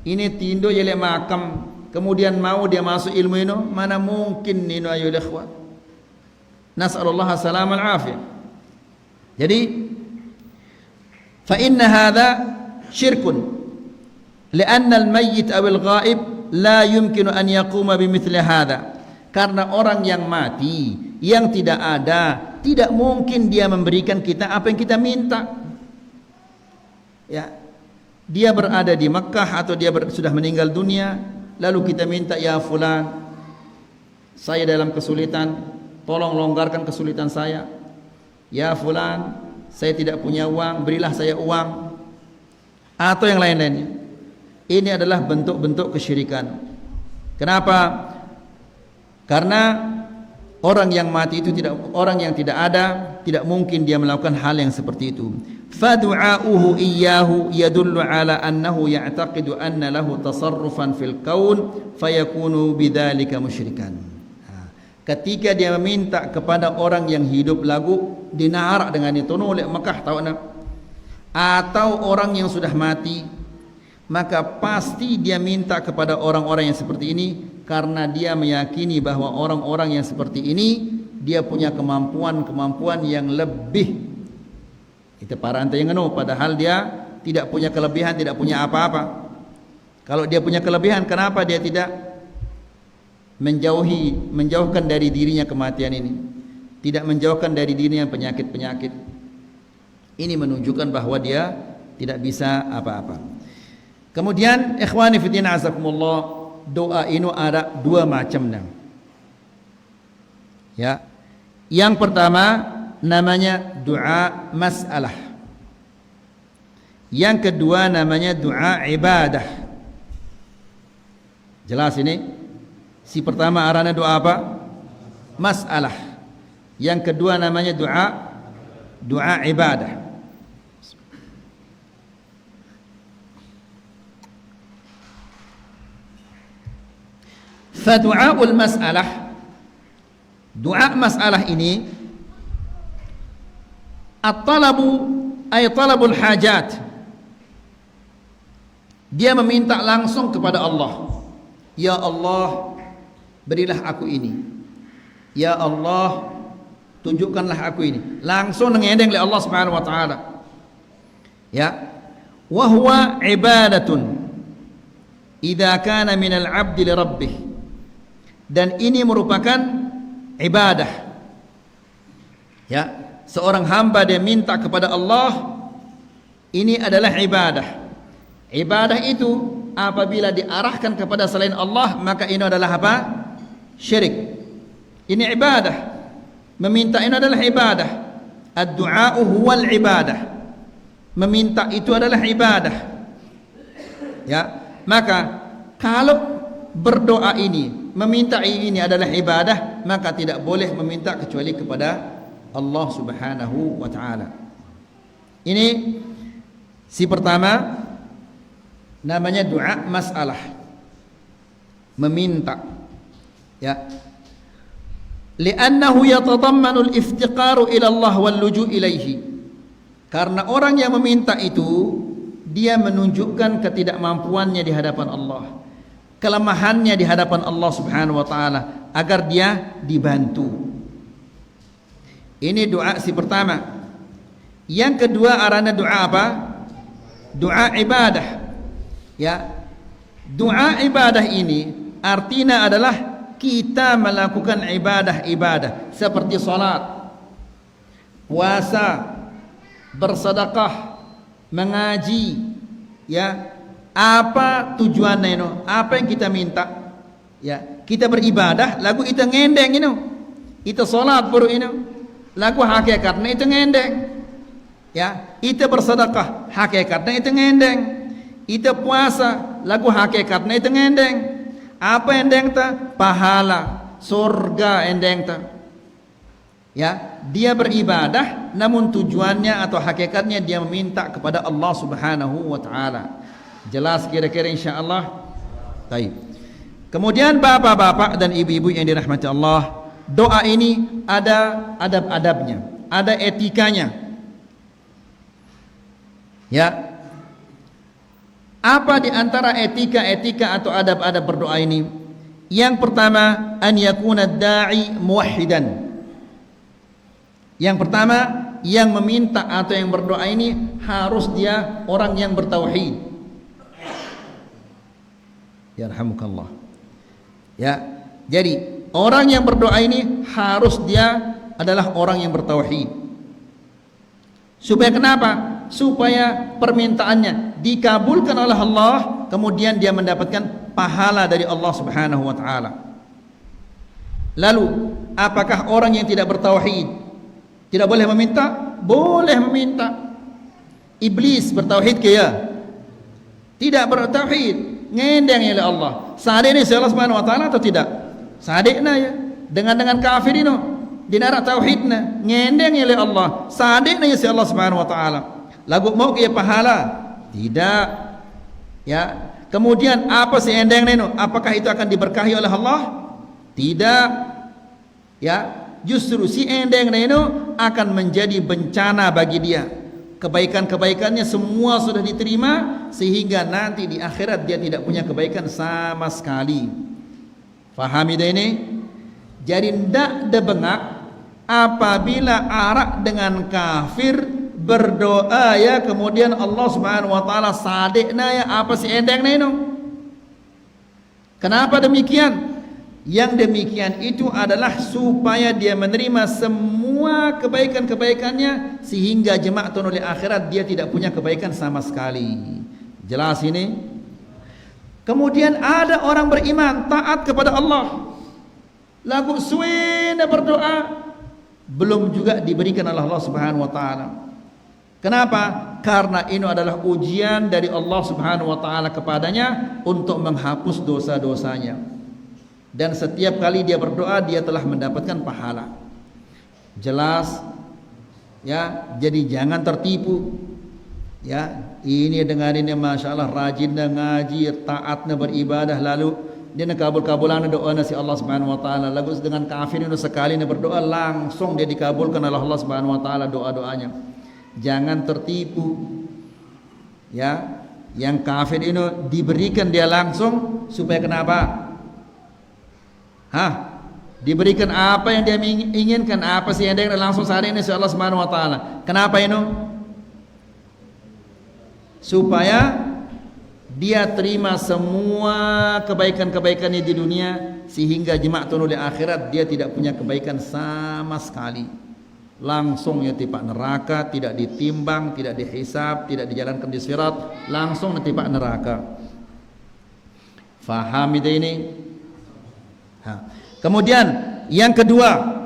Ini tindo yele makam, kemudian mau dia masuk ilmu ini, mana mungkin ini ayol ikhwan. Nas'alullah salamal afiyah. Jadi fa inna hadha syirkun li'anna al-mayyit aw al-ghaib la yumkinu an yaquma bimithli hadha. Karena orang yang mati, yang tidak ada, tidak mungkin dia memberikan kita apa yang kita minta. Ya. Dia berada di Makkah atau dia sudah meninggal dunia, lalu kita minta, ya fulan, saya dalam kesulitan, tolong longgarkan kesulitan saya. Ya fulan, saya tidak punya uang, berilah saya uang. Atau yang lain-lainnya. Ini adalah bentuk-bentuk kesyirikan. Kenapa? Karena orang yang mati itu orang yang tidak ada, tidak mungkin dia melakukan hal yang seperti itu. Fadu'a'uhu iyyahu yadullu ala annahu ya'taqidu anna lahu tasarrufan fil kaun fayakunu bidzalika musyrikan. Ketika dia meminta kepada orang yang hidup lagu dinarak dengan itu oleh Mekah tahu nak, atau orang yang sudah mati, maka pasti dia minta kepada orang-orang yang seperti ini karena dia meyakini bahwa orang-orang yang seperti ini dia punya kemampuan yang lebih. Itu para ante yang padahal dia tidak punya kelebihan, tidak punya apa-apa. Kalau dia punya kelebihan, kenapa dia tidak menjauhkan dari dirinya kematian ini, tidak menjauhkan dari dirinya penyakit-penyakit ini, menunjukkan bahwa dia tidak bisa apa-apa. Kemudian ikhwani fillah azakumullah, doa ini ada 2 macam. Ya, yang pertama namanya doa masalah, yang kedua namanya doa ibadah. Jelas ini? Si pertama arahnya doa apa? Masalah. Yang kedua namanya doa ibadah. Fadu'aul mas'alah, doa masalah ini at-talabu ay talabul hajat. Dia meminta langsung kepada Allah. Ya Allah, berilah aku ini. Ya Allah, tunjukkanlah aku ini. Langsung ngendeng oleh Allah Subhanahu wa taala. Ya. Wa huwa ibadatun idza kana min al-'abd li rabbih. Dan ini merupakan ibadah. Ya, seorang hamba dia minta kepada Allah, ini adalah ibadah. Ibadah itu apabila diarahkan kepada selain Allah, maka ini adalah apa? Syirik. Ini ibadah. Meminta ini adalah ibadah. Ad-du'a'u huwal ibadah. Meminta itu adalah ibadah. Ya, maka kalau berdoa ini, meminta ini adalah ibadah, maka tidak boleh meminta kecuali kepada Allah Subhanahu wa taala. Ini si pertama namanya doa masalah, meminta. Ya. Li'annahu yatadammanu al-iftiqaru ila Allah wal luju' ilaihi. Karena orang yang meminta itu dia menunjukkan ketidakmampuannya di hadapan Allah, kelemahannya di hadapan Allah Subhanahu wa taala agar dia dibantu. Ini doa si pertama. Yang kedua arahnya doa apa? Doa ibadah. Ya. Doa ibadah ini artinya adalah kita melakukan ibadah-ibadah seperti salat, puasa, bersedekah, mengaji, ya. Apa tujuannya itu? Apa yang kita minta? Ya, kita beribadah, lagu itu ngendeng itu. Itu salat baru itu. Lagu hakikatnya itu ngendeng. Ya, ita bersedekah hakikatnya itu ngendeng. Ita puasa lagu hakikatnya itu ngendeng. Apa endeng ta? Pahala surga endeng ta. Ya, dia beribadah namun tujuannya atau hakikatnya dia meminta kepada Allah Subhanahu wa taala. Jelas kira-kira insyaallah? Baik. Kemudian bapak-bapak dan ibu-ibu yang dirahmati Allah, doa ini ada adab-adabnya, ada etikanya. Ya. Apa di antara etika-etika atau adab-adab berdoa ini? Yang pertama, an yakuna da'i muwahhidan. Yang pertama, yang meminta atau yang berdoa ini harus dia orang yang bertauhid. Yarhamukallah. Ya, jadi orang yang berdoa ini harus dia adalah orang yang bertauhid. Supaya kenapa? Supaya permintaannya dikabulkan oleh Allah, kemudian dia mendapatkan pahala dari Allah Subhanahu wa taala. Lalu, apakah orang yang tidak bertauhid tidak boleh meminta? Boleh meminta. Iblis bertauhid ke ya? Tidak bertauhid. Ngendeng oleh Allah. Sadekna si Allah Subhanahu wa taala atau tidak? Sadekna ya. Dengan kafir ini dinara tauhidna, ngendeng oleh Allah. Sadekna si Allah Subhanahu wa taala. Lagu mau ke pahala? Tidak. Ya. Kemudian apa si endeng neno? Apakah itu akan diberkahi oleh Allah? Tidak. Ya, justru si endeng neno akan menjadi bencana bagi dia. Kebaikan-kebaikannya semua sudah diterima sehingga nanti di akhirat dia tidak punya kebaikan sama sekali. Fahami dah ini? Jadi ndak ada bengak apabila arak dengan kafir berdoa ya, kemudian Allah Subhanahu wa taala sadekna ya, apa si endeng neno? Kenapa demikian? Yang demikian itu adalah supaya dia menerima semua kebaikan-kebaikannya sehingga jemaatun oleh akhirat dia tidak punya kebaikan sama sekali. Jelas ini? Kemudian ada orang beriman taat kepada Allah, lagu suwena berdoa belum juga diberikan oleh Allah Subhanahu wa taala. Kenapa? Karena ini adalah ujian dari Allah Subhanahu wa taala kepadanya untuk menghapus dosa-dosanya. Dan setiap kali dia berdoa dia telah mendapatkan pahala. Jelas ya, jadi jangan tertipu. Ya, ini dengan ini Masya Allah rajinnya ngaji, taatnya beribadah, lalu dia nak kabul-kabulan doa si Allah Subhanahu wa taala. Lalu dengan kafir itu sekali dia berdoa langsung dia dikabulkan oleh Allah Subhanahu wa taala doa-doanya. Jangan tertipu. Ya, yang kafir itu diberikan dia langsung supaya kenapa? Diberikan apa yang dia inginkan, apa sih yang dia langsung saat ini Allah Subhanahu wa taala. Kenapa ini? Supaya dia terima semua kebaikan-kebaikannya di dunia sehingga jemaatun di akhirat dia tidak punya kebaikan sama sekali. Langsung ya tipak neraka, tidak ditimbang, tidak dihisab, tidak dijalankan di sirat, langsung tipak neraka. Faham itu ini? Kemudian yang kedua,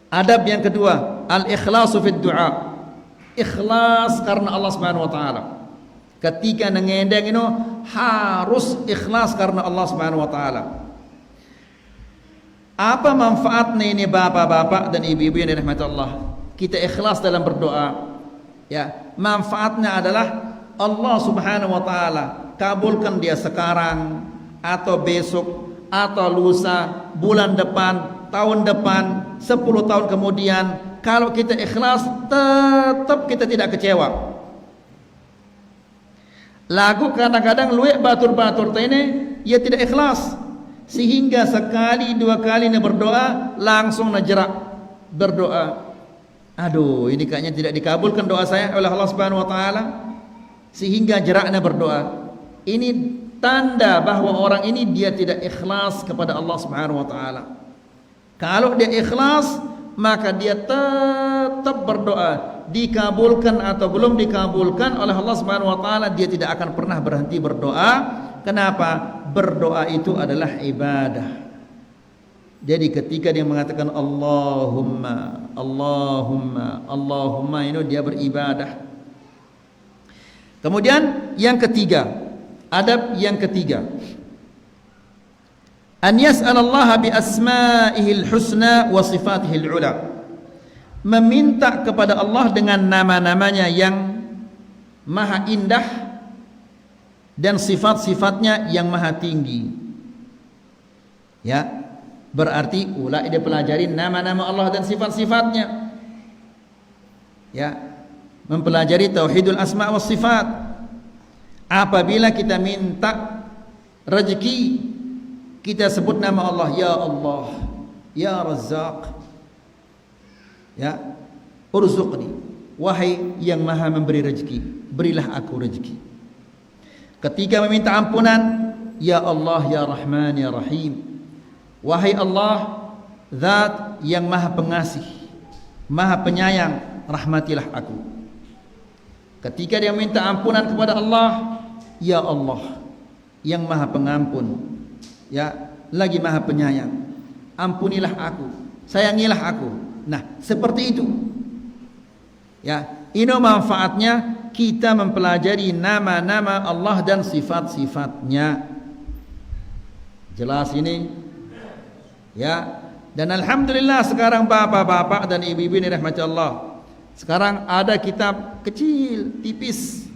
adab yang kedua, al-ikhlasu fid du'a. Ikhlas karena Allah Subhanahu wa taala. Ketika ngendeng itu harus ikhlas karena Allah Subhanahu wa taala. Apa manfaatnya ini bapak-bapak dan ibu-ibu yang dirahmati Allah? Kita ikhlas dalam berdoa. Ya, manfaatnya adalah Allah Subhanahu wa taala kabulkan dia sekarang atau besok atau lusa, bulan depan, tahun depan, 10 tahun kemudian. Kalau kita ikhlas, tetap kita tidak kecewa. Lagu kadang-kadang luek batur-batur ini ia tidak ikhlas, sehingga sekali dua kali dia berdoa langsung najerak berdoa. Aduh, ini kayaknya tidak dikabulkan doa saya oleh Allah Subhanahu wa taala, sehingga jeraknya berdoa. Ini tanda bahwa orang ini dia tidak ikhlas kepada Allah Subhanahu wa taala. Kalau dia ikhlas, maka dia tetap berdoa, dikabulkan atau belum dikabulkan oleh Allah Subhanahu wa taala, dia tidak akan pernah berhenti berdoa. Kenapa? Berdoa itu adalah ibadah. Jadi ketika dia mengatakan Allahumma, Allahumma, Allahumma, ini dia beribadah. Kemudian yang ketiga, adab yang ketiga, an yas'alallaha bi asma'ihil husna wa sifatihil ula. Meminta kepada Allah dengan nama-namanya yang maha indah dan sifat-sifatnya yang maha tinggi. Ya, berarti ulai dia pelajari nama-nama Allah dan sifat-sifatnya. Ya, mempelajari tauhidul asma wa sifat. Apabila kita minta rezeki, kita sebut nama Allah, ya Allah, ya Razzaq, ya, urzuqni, wahai yang maha memberi rezeki, berilah aku rezeki. Ketika meminta ampunan, ya Allah, ya Rahman, ya Rahim, wahai Allah, zat yang maha pengasih, maha penyayang, rahmatilah aku. Ketika dia minta ampunan kepada Allah, ya Allah yang maha pengampun, ya, lagi maha penyayang, ampunilah aku, sayangilah aku. Nah, seperti itu. Ya, ini manfaatnya kita mempelajari nama-nama Allah dan sifat-sifatnya. Jelas ini? Ya. Dan alhamdulillah sekarang bapak-bapak dan ibu-ibu ini rahmati Allah, sekarang ada kitab kecil, tipis,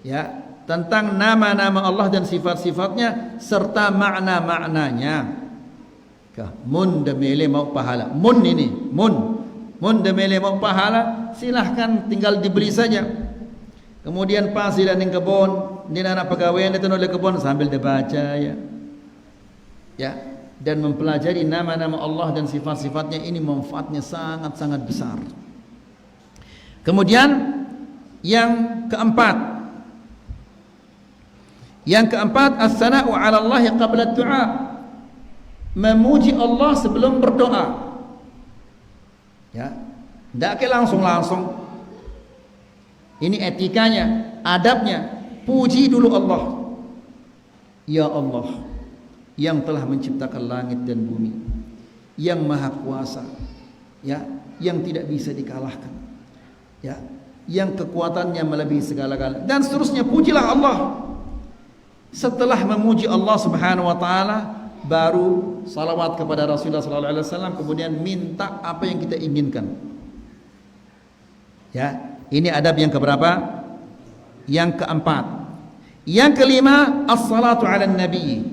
ya, tentang nama-nama Allah dan sifat-sifatnya serta makna-maknanya. Mun demele mau pahala. Mun ini, mun demele mau pahala, silahkan tinggal dibeli saja. Kemudian pas di dalam kebun, di anak pegawai itu oleh kebun sambil dibaca, ya. Ya, dan mempelajari nama-nama Allah dan sifat-sifatnya ini manfaatnya sangat-sangat besar. Kemudian yang keempat, as-sana'u 'ala Allah qabla ad-du'a. Memuji Allah sebelum berdoa. Ya, tidak ke langsung. Ini etikanya, adabnya. Puji dulu Allah. Ya Allah, yang telah menciptakan langit dan bumi, yang maha kuasa, ya, yang tidak bisa dikalahkan, ya, yang kekuatannya melebihi segala-galanya, dan seterusnya. Pujilah Allah. Setelah memuji Allah Subhanahu wa taala, baru salawat kepada Rasulullah sallallahu alaihi wasallam, kemudian minta apa yang kita inginkan. Ya, ini adab yang keberapa? Yang keempat. Yang kelima, as-salatu 'alan nabi.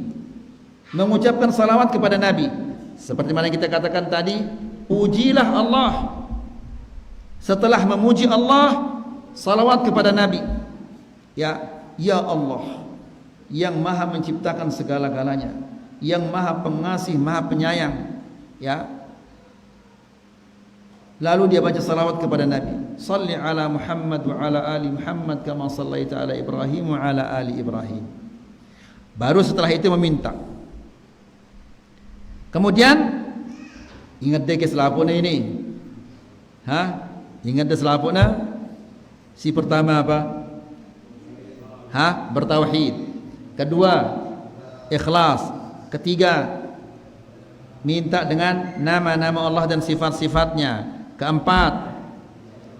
Mengucapkan salawat kepada Nabi. Seperti mana kita katakan tadi, pujilah Allah. Setelah memuji Allah, salawat kepada Nabi. Ya, ya Allah yang maha menciptakan segala-galanya, yang maha pengasih, maha penyayang, ya. Lalu dia baca salawat kepada Nabi. Salli ala Muhammad wa ala ali Muhammad kama sallaita ala Ibrahim wa ala ali Ibrahim. Baru setelah itu meminta. Kemudian ingat deh ke selapuna ini. Ingat deh selapuna. Si pertama apa? Bertauhid. Kedua, ikhlas. Ketiga, minta dengan nama-nama Allah dan sifat-sifatnya. Keempat,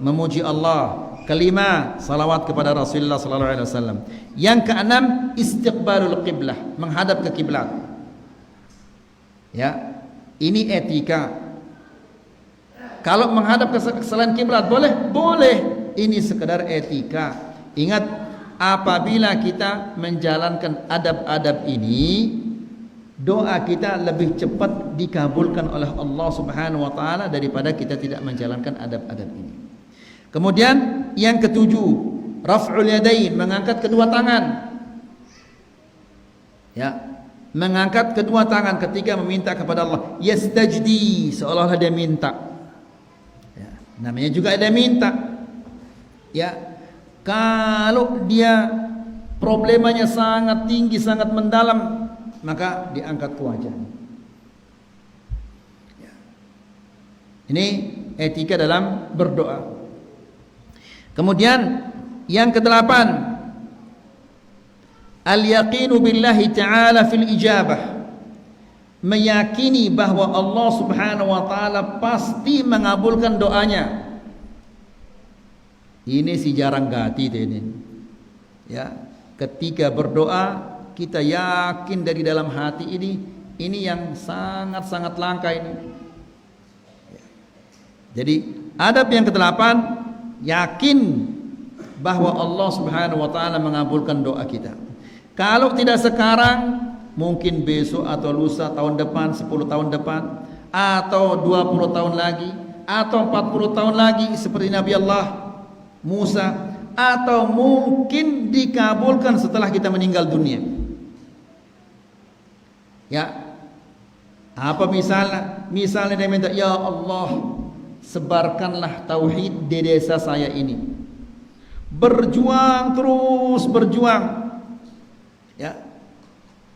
memuji Allah. Kelima, salawat kepada Rasulullah sallallahu alaihi wasallam. Yang keenam, istiqbalul qiblah, menghadap ke kiblat. Ya, ini etika. Kalau menghadap ke selain kiblat boleh? Boleh. Ini sekedar etika. Ingat, apabila kita menjalankan adab-adab ini, doa kita lebih cepat dikabulkan oleh Allah Subhanahu wa taala daripada kita tidak menjalankan adab-adab ini. Kemudian yang ketujuh, raf'ul yadain, mengangkat kedua tangan. Ya, mengangkat kedua tangan ketika meminta kepada Allah. Yastajdi, seolah-olah dia minta. Ya, namanya juga ada minta. Ya, kalau dia problemanya sangat tinggi, sangat mendalam, maka diangkat ke wajahnya. Ya. Ini etika dalam berdoa. Kemudian yang kedelapan, al-yaqinu billahi ta'ala fil ijabah. meyakini bahwa Allah Subhanahu wa taala pasti mengabulkan doanya. Ini si jarang gati ini. Ya, ketika berdoa kita yakin dari dalam hati ini yang sangat-sangat langka ini. Jadi adab yang ke-8, yakin bahwa Allah Subhanahu wa taala mengabulkan doa kita. Kalau tidak sekarang, mungkin besok atau lusa, tahun depan, 10 tahun depan, atau 20 tahun lagi, atau 40 tahun lagi seperti Nabi Allah Musa, atau mungkin dikabulkan setelah kita meninggal dunia. Ya, apa misalnya? Misalnya dia minta, ya Allah, sebarkanlah tauhid di desa saya ini. Berjuang terus berjuang. Ya.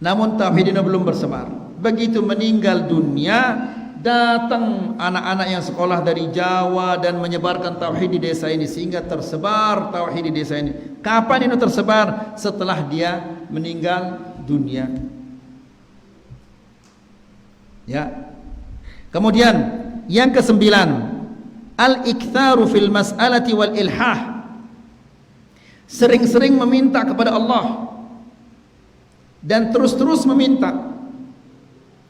Namun tauhid ini belum bersebar. Begitu meninggal dunia, datang anak-anak yang sekolah dari Jawa dan menyebarkan tauhid di desa ini sehingga tersebar tauhid di desa ini. Kapan ini tersebar? Setelah dia meninggal dunia. Ya. Kemudian yang ke-9, al-iktharu fil mas'alati wal ilhah. Sering-sering meminta kepada Allah dan terus-terus meminta.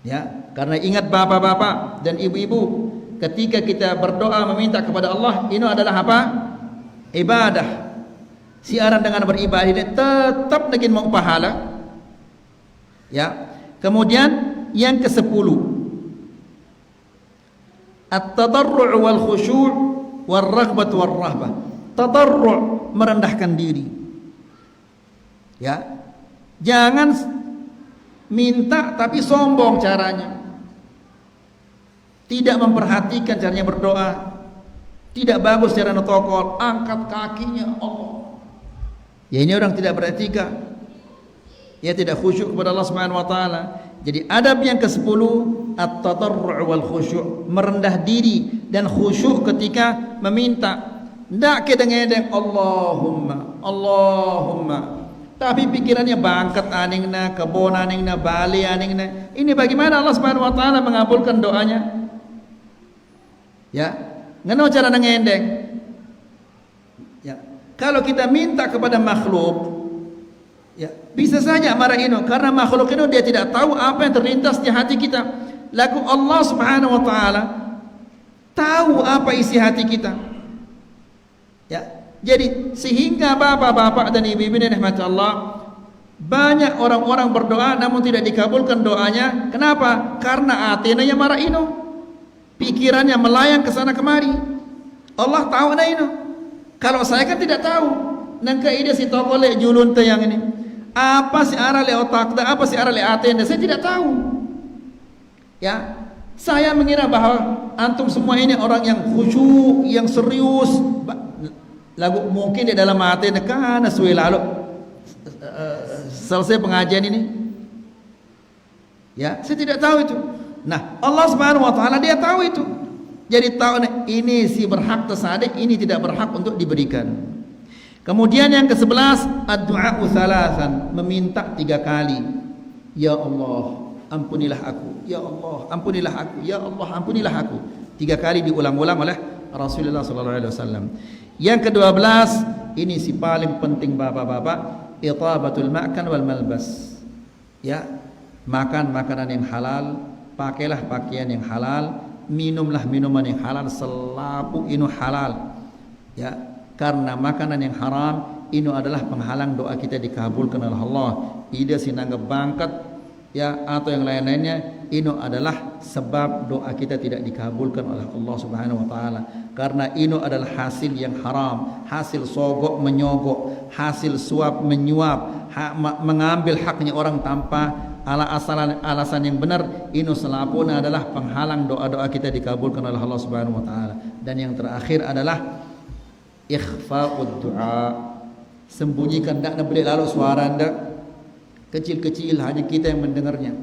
Ya, karena ingat bapak-bapak dan ibu-ibu, ketika kita berdoa meminta kepada Allah, ini adalah apa? Ibadah. Siaran dengan beribadah ini tetap lagi mau pahala. Ya. Kemudian yang ke-10, at-tadarru' wal khusyu' wal raghbah wal rahbah. Tadarru', merendahkan diri. Ya. Jangan minta tapi sombong caranya. Tidak memperhatikan caranya berdoa. Tidak bagus cara notokol, angkat kakinya Allah. Ya ini orang tidak beretika. Ya tidak khusyuk kepada Allah Subhanahu wa taala. Jadi adab yang ke-10, at-tadarru' wal khusyu', merendah diri dan khusyuk ketika meminta. Ndak kedeng-edeng Allahumma, Allahumma. Tapi pikirannya bangkat aningna, kebon aningna, bali aningna. Ini bagaimana Allah Subhanahu wa taala mengabulkan doanya? Ya, ngeno cara ngendeng. Ya, kalau kita minta kepada makhluk, ya, bisa saja marah ini karena makhluk itu dia tidak tahu apa yang terlintas di hati kita. Lalu Allah Subhanahu wa taala tahu apa isi hati kita. Ya, jadi sehingga bapak-bapak dan ibu-ibu yang dirahmati Allah, banyak orang-orang berdoa namun tidak dikabulkan doanya. Kenapa? Karena hatinya yang marah ini, pikirannya melayang ke sana kemari. Allah tahu na ini. Kalau saya kan tidak tahu. Nangka ide si toko le julun yang ini. Apa si arah le otak dan apa si arah le hati, saya tidak tahu. Ya, saya mengira bahwa antum semua ini orang yang khusyuk, yang serius. Lagu mungkin di dalam hati karena suwe lalu selesai pengajian ini. Ya, saya tidak tahu itu. Nah, Allah Subhanahu wa taala dia tahu itu. Jadi tahu ini si berhak tersadik, ini tidak berhak untuk diberikan. Kemudian yang ke-11, ad-du'a thalathan, meminta 3 kali. Ya Allah, ampunilah aku. Ya Allah, ampunilah aku. Ya Allah, ampunilah aku. 3 kali diulang-ulang oleh Rasulullah sallallahu alaihi wasallam. Yang ke-12, ini si paling penting bapak-bapak, itabatul ma'kan wal malbas. Ya, makan makanan yang halal, pakailah pakaian yang halal, minumlah minuman yang halal, selapu inu halal. Ya, karena makanan yang haram ini adalah penghalang doa kita dikabulkan oleh Allah. Ida sinangga bangkat ya atau yang lain-lainnya, ini adalah sebab doa kita tidak dikabulkan oleh Allah Subhanahu wa taala. Karena ini adalah hasil yang haram, hasil sogok menyogok, hasil suap menyuap, mengambil haknya orang tanpa alasan yang benar. Ini selapuna adalah penghalang doa-doa kita dikabulkan oleh Allah Subhanahu wa taala. Dan yang terakhir adalah ikhfa'ud du'a, sembunyikan, tidak boleh lalu suara anda kecil-kecil, hanya kita yang mendengarnya.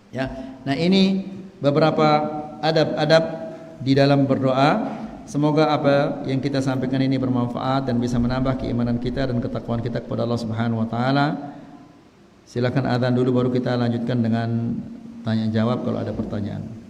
Ya, nah ini beberapa adab-adab di dalam berdoa. Semoga apa yang kita sampaikan ini bermanfaat dan bisa menambah keimanan kita dan ketakwaan kita kepada Allah Subhanahu wa taala. Silakan azan dulu baru kita lanjutkan dengan tanya jawab kalau ada pertanyaan.